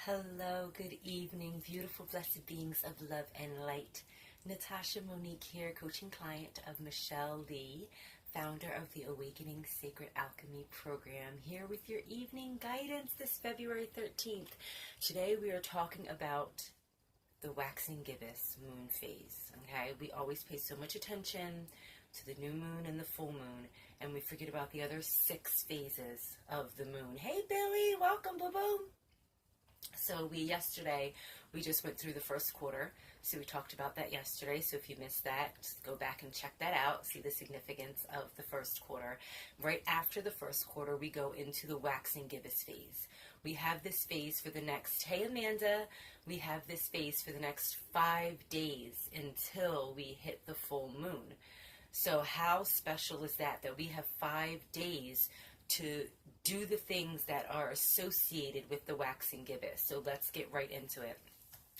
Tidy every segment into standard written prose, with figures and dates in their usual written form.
Hello, good evening, beautiful, blessed beings of love and light. Natasha Monique here, coaching client of Michelle Lee, founder of the Awakening Sacred Alchemy program, here with your evening guidance this February 13th. Today we are talking about the Waxing Gibbous Moon Phase. Okay, we always pay so much attention to the new moon and the full moon, and we forget about the other 6 phases of the moon. Hey Billy, welcome, boo-boo. So yesterday we just went through the first quarter, so we talked about that yesterday. So if you missed that, just go back and check that out, see the significance of the first quarter. Right after the first quarter, we go into the Waxing Gibbous phase. We have this phase for the next, hey Amanda, we have this phase for the next 5 days until we hit the full moon. So how special is that we have 5 days to do the things that are associated with the Waxing Gibbous. So let's get right into it.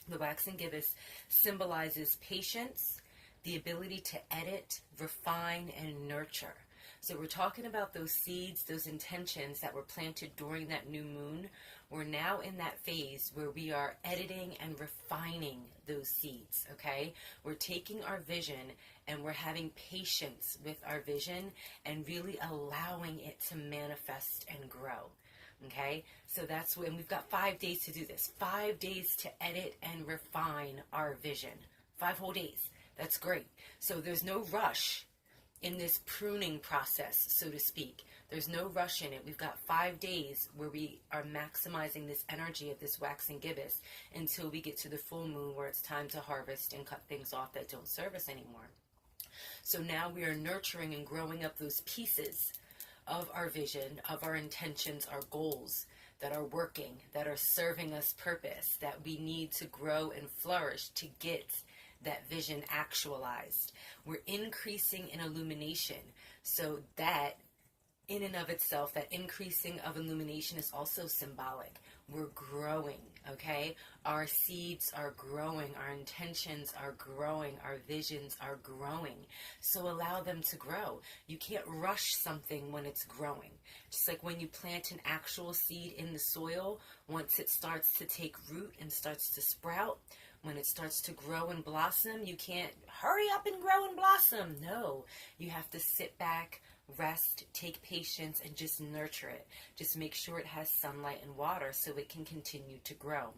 The Waxing Gibbous symbolizes patience, the ability to edit, refine, and nurture. So we're talking about those seeds, those intentions that were planted during that new moon. We're now in that phase where we are editing and refining those seeds, okay? We're taking our vision and we're having patience with our vision and really allowing it to manifest and grow, okay? So that's when we've got 5 days to do this. 5 days to edit and refine our vision. 5 whole days. That's great. So there's no rush in this pruning process, so to speak. There's no rush in it. We've got 5 days where we are maximizing this energy of this waxing gibbous until we get to the full moon, where it's time to harvest and cut things off that don't serve us anymore. So now we are nurturing and growing up those pieces of our vision, of our intentions, our goals that are working, that are serving us purpose, that we need to grow and flourish to get that vision actualized. We're increasing in illumination, so that in and of itself, that increasing of illumination is also symbolic. We're growing, okay? Our seeds are growing, our intentions are growing, our visions are growing. So allow them to grow. You can't rush something when it's growing. Just like when you plant an actual seed in the soil, once it starts to take root and starts to sprout, when it starts to grow and blossom, you can't hurry up and grow and blossom. No, you have to sit back, rest, take patience, and just nurture it. Just make sure it has sunlight and water so it can continue to grow.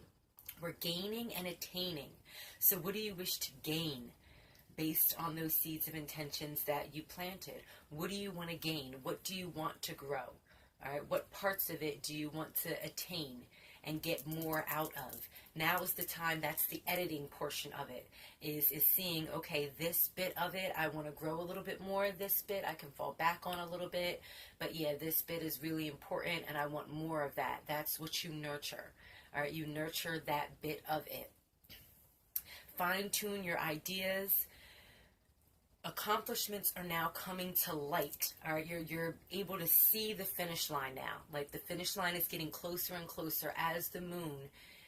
We're gaining and attaining. So what do you wish to gain based on those seeds of intentions that you planted? What do you want to gain? What do you want to grow? All right, what parts of it do you want to attain and get more out of? Now is the time. That's the editing portion of it, is seeing, okay, this bit of it, I want to grow a little bit more. This bit I can fall back on a little bit. But yeah, this bit is really important and I want more of that. That's what you nurture. All right, you nurture that bit of it. Fine tune your ideas. Accomplishments are now coming to light. All right, you're able to see the finish line now. Like the finish line is getting closer and closer as the moon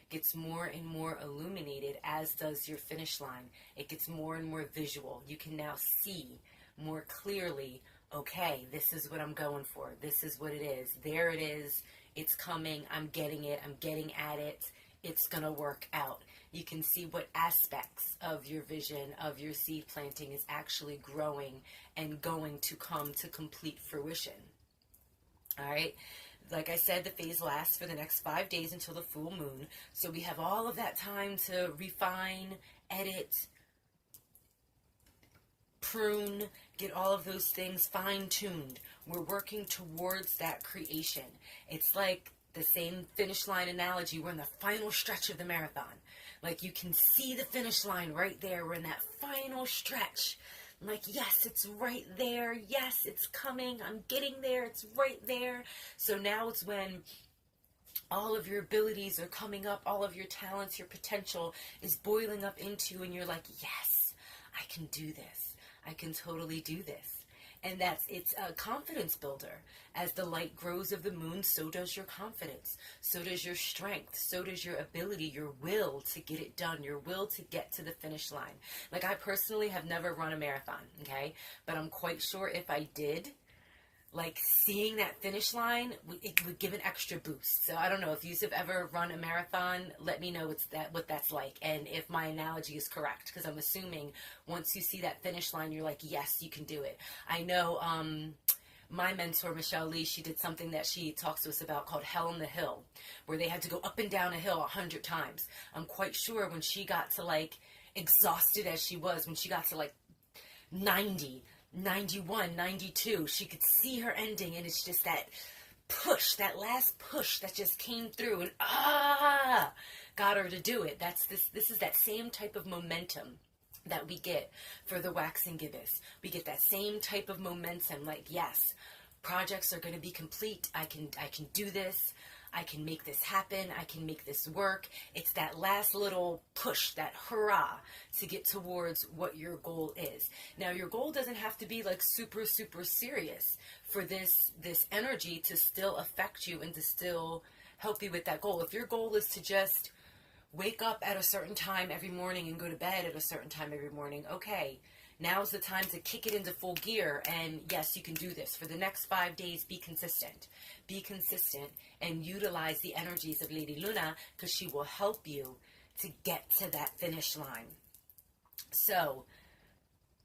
gets more and more illuminated, as does your finish line. It gets more and more visual. You can now see more clearly, okay, this is what I'm going for. This is what it is. There it is. It's coming. I'm getting it. I'm getting at it. It's going to work out. You can see what aspects of your vision, of your seed planting is actually growing and going to come to complete fruition. All right. Like I said, the phase lasts for the next 5 days until the full moon. So we have all of that time to refine, edit, prune, get all of those things fine-tuned. We're working towards that creation. It's like the same finish line analogy. We're in the final stretch of the marathon. Like you can see the finish line right there. We're in that final stretch. I'm like, yes, it's right there. Yes, it's coming. I'm getting there. It's right there. So now it's when all of your abilities are coming up, all of your talents, your potential is boiling up into, and you're like, yes, I can do this. I can totally do this. And it's a confidence builder. As the light grows of the moon, so does your confidence. So does your strength. So does your ability, your will to get it done, your will to get to the finish line. Like I personally have never run a marathon, okay? But I'm quite sure if I did, like seeing that finish line, it would give an extra boost. So I don't know if you have ever run a marathon. Let me know what that's like, and if my analogy is correct, because I'm assuming once you see that finish line, you're like, yes, you can do it. I know my mentor Michelle Lee, she did something that she talks to us about called Hell on the Hill, where they had to go up and down a hill 100 times. I'm quite sure when she got to, like, exhausted as she was, when she got to like 90, 91, 92, she could see her ending, and it's just that push, that last push that just came through and got her to do it. This is that same type of momentum that we get for the Waxing Gibbous. We get that same type of momentum, like, yes, projects are going to be complete. I can do this. I can make this happen. I can make this work. It's that last little push, that hurrah to get towards what your goal is. Now, your goal doesn't have to be like super, super serious for this energy to still affect you and to still help you with that goal. If your goal is to just wake up at a certain time every morning and go to bed at a certain time every morning, okay, now's the time to kick it into full gear. And yes, you can do this. For the next 5 days, be consistent. Be consistent and utilize the energies of Lady Luna, because she will help you to get to that finish line. So,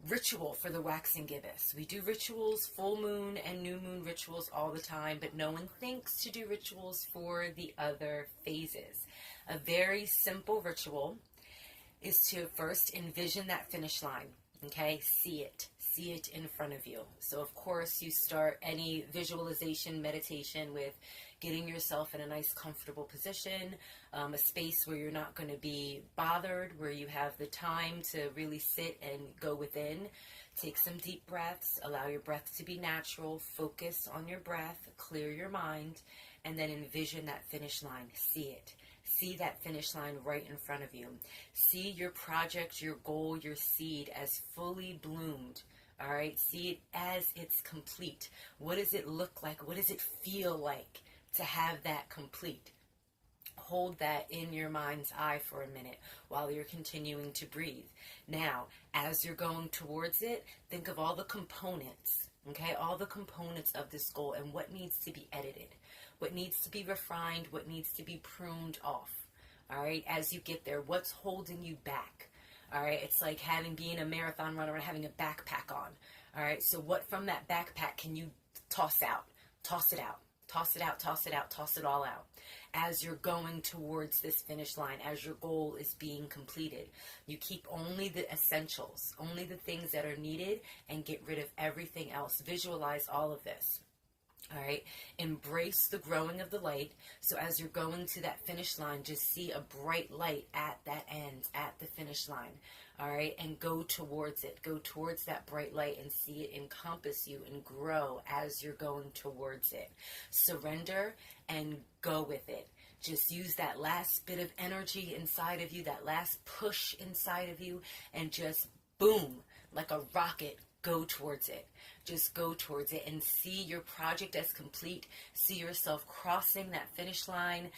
ritual for the Waxing Gibbous. We do rituals, full moon and new moon rituals all the time, but no one thinks to do rituals for the other phases. A very simple ritual is to first envision that finish line. Okay, see it in front of you. So of course you start any visualization meditation with getting yourself in a nice comfortable position, a space where you're not going to be bothered, where you have the time to really sit and go within. Take some deep breaths, allow your breath to be natural, focus on your breath, clear your mind, and then envision that finish line. See it. See that finish line right in front of you. See your project, your goal, your seed as fully bloomed. All right. See it as it's complete. What does it look like? What does it feel like to have that complete? Hold that in your mind's eye for a minute while you're continuing to breathe. Now, as you're going towards it, think of all the components, okay? All the components of this goal and what needs to be edited, what needs to be refined, what needs to be pruned off, all right? As you get there, what's holding you back, all right? It's like being a marathon runner and having a backpack on, all right? So what from that backpack can you toss out? Toss it out. Toss it out, toss it out, toss it all out. As you're going towards this finish line, as your goal is being completed, you keep only the essentials, only the things that are needed, and get rid of everything else. Visualize all of this. All right. Embrace the growing of the light. So as you're going to that finish line, just see a bright light at that end, at the finish line. All right. And go towards it. Go towards that bright light and see it encompass you and grow as you're going towards it. Surrender and go with it. Just use that last bit of energy inside of you, that last push inside of you, and just boom, like a rocket, go towards it. Just go towards it and see your project as complete. See yourself crossing that finish line.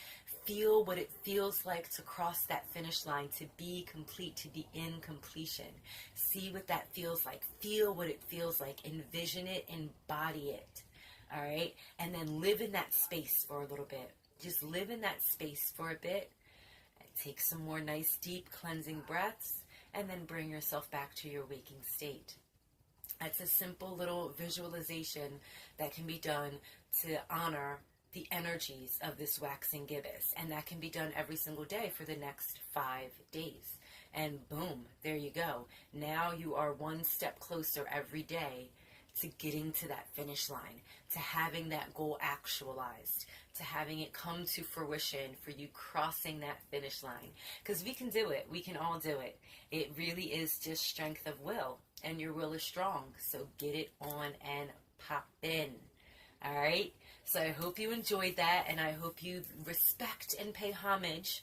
Feel what it feels like to cross that finish line, to be complete, to be in completion. See what that feels like. Feel what it feels like. Envision it, embody it. All right? And then live in that space for a little bit. Just live in that space for a bit. Take some more nice, deep, cleansing breaths, and then bring yourself back to your waking state. It's a simple little visualization that can be done to honor the energies of this waxing gibbous. And that can be done every single day for the next 5 days. And boom, there you go. Now you are one step closer every day to getting to that finish line, to having that goal actualized, to having it come to fruition, for you crossing that finish line. Because we can do it. We can all do it. It really is just strength of will, and your will is strong. So get it on and pop in. All right? So I hope you enjoyed that, and I hope you respect and pay homage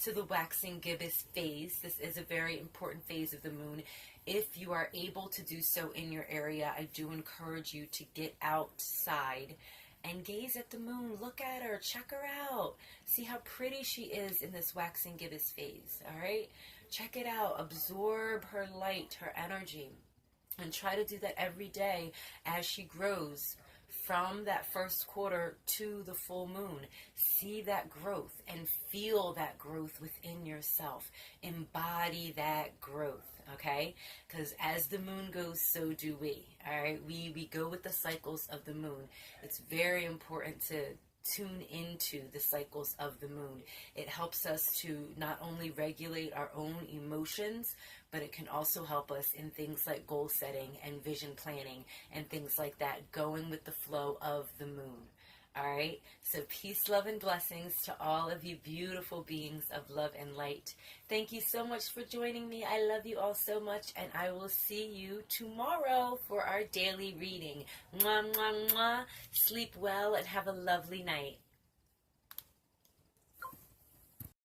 to the Waxing Gibbous phase. This is a very important phase of the moon. If you are able to do so in your area, I do encourage you to get outside and gaze at the moon. Look at her. Check her out. See how pretty she is in this Waxing Gibbous phase. All right? Check it out. Absorb her light, her energy. And try to do that every day as she grows from that first quarter to the full moon. See that growth and feel that growth within yourself. Embody that growth, okay? Because as the moon goes, so do we, all right? We go with the cycles of the moon. It's very important to tune into the cycles of the moon. It helps us to not only regulate our own emotions, but it can also help us in things like goal setting and vision planning and things like that, going with the flow of the moon. All right, so peace, love, and blessings to all of you beautiful beings of love and light. Thank you so much for joining me. I love you all so much, and I will see you tomorrow for our daily reading. Mwah, mwah, mwah. Sleep well and have a lovely night.